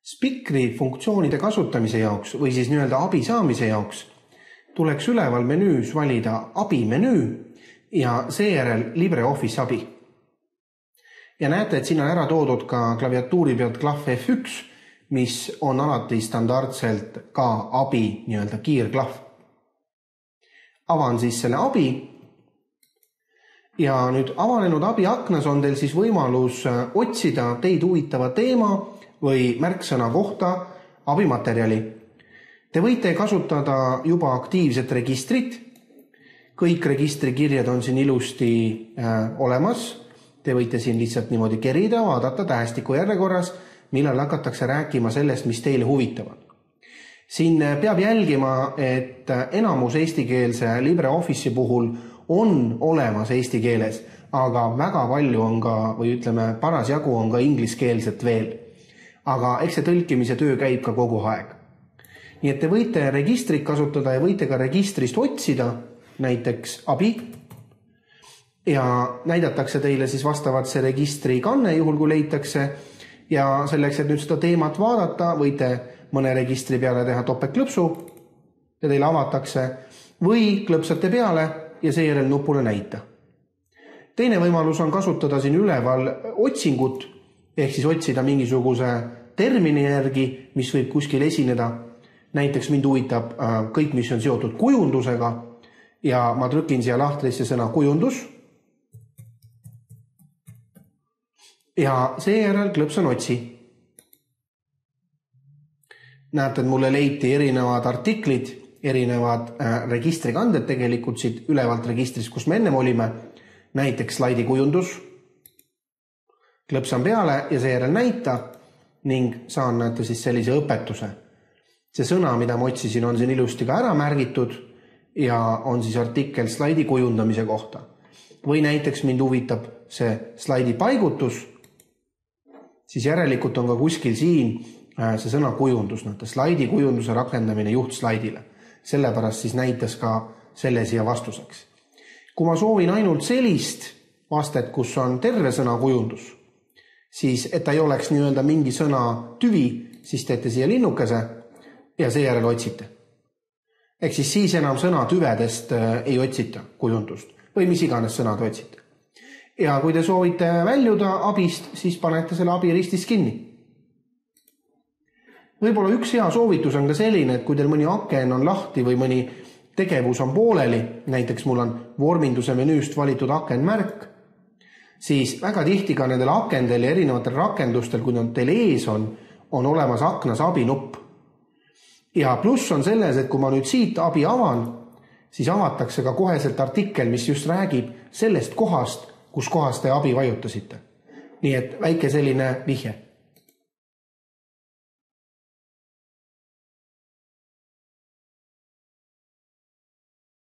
Spikri funktsioonide kasutamise jaoks või siis nii-öelda abi saamise jaoks tuleks üleval menüüs valida abimenüü ja seejärel LibreOffice abi. Ja näete, et siin on ära toodud ka klaviatuuri pealt klahv F1, mis on alati standardselt ka abi nii-öelda kiirklahv. Avan siis selle abi ja nüüd avanenud abi aknas on teil siis võimalus otsida teid huvitava teema või märksõna kohta abimaterjali. Te võite kasutada juba aktiivset registrit. Kõik registrikirjad on siin ilusti olemas. Te võite siin lihtsalt niimoodi kerida, vaadata tähestiku järjekorras, millal hakatakse rääkima sellest, mis teile huvitavad. Siin peab jälgima, et enamus eestikeelse LibreOffice'i puhul on olemas eesti keeles, aga väga palju on ka, või ütleme, parasjagu on ka ingliskeelset veel. Aga eks see tõlkimise töö käib ka kogu aeg. Nii et te võite registrit kasutada ja võite ka registrist otsida, näiteks abi, ja näidatakse teile siis vastavalt see registri kanne, juhul kui leitakse, ja selleks, et nüüd seda teemat vaadata, võite mõne registri peale teha topeltklõpsu ja teile avatakse või klõpsate peale ja seejärel nupule näita. Teine võimalus on kasutada siin üleval otsingut, ehk siis otsida mingisuguse termini järgi, mis võib kuskil esineda. Näiteks mind huvitab kõik, mis on seotud kujundusega ja ma trükin siia lahtrisse sõna kujundus. Ja seejärel klõpsan otsi. Näete, et mulle leiti erinevad artiklid, erinevad registrikanded tegelikult siit ülevalt registrist, kus me ennem olime. Näiteks slaidi kujundus. Klõpsan peale ja seejärel näita ning saan näete siis sellise õpetuse. See sõna, mida ma otsisin, on siin ilusti ka ära märgitud ja on siis artikkel slaidi kujundamise kohta. Või näiteks mind huvitab see slaidi paigutus, siis järelikult on ka kuskil siin see sõna kujundus, slaidi kujunduse rakendamine juhtslaidile. Sellepärast siis näitas ka selle siia vastuseks. Kui ma soovin ainult sellist vastet, kus on terve sõna kujundus, siis et ta ei oleks nii-öelda mingi sõna tüvi, siis teete siia linnukese ja seejärel otsite. Ehk siis enam sõna tüvedest ei otsita kujundust või mis iganes sõnad otsite. Ja kui te soovite väljuda abist, siis panete selle abi ristis kinni. Võib-olla üks hea soovitus on ka selline, et kui teil mõni aken on lahti või mõni tegevus on pooleli, näiteks mul on vorminduse menüüst valitud akenmärk, siis väga tihti ka nendel akendel ja erinevatel rakendustel, kui nad teil ees on olemas aknas abinupp. Ja pluss on selles, et kui ma nüüd siit abi avan, siis avatakse ka koheselt artikkel, mis just räägib sellest kohast, kus kohast te abi vajutasite. Nii et väike selline vihje.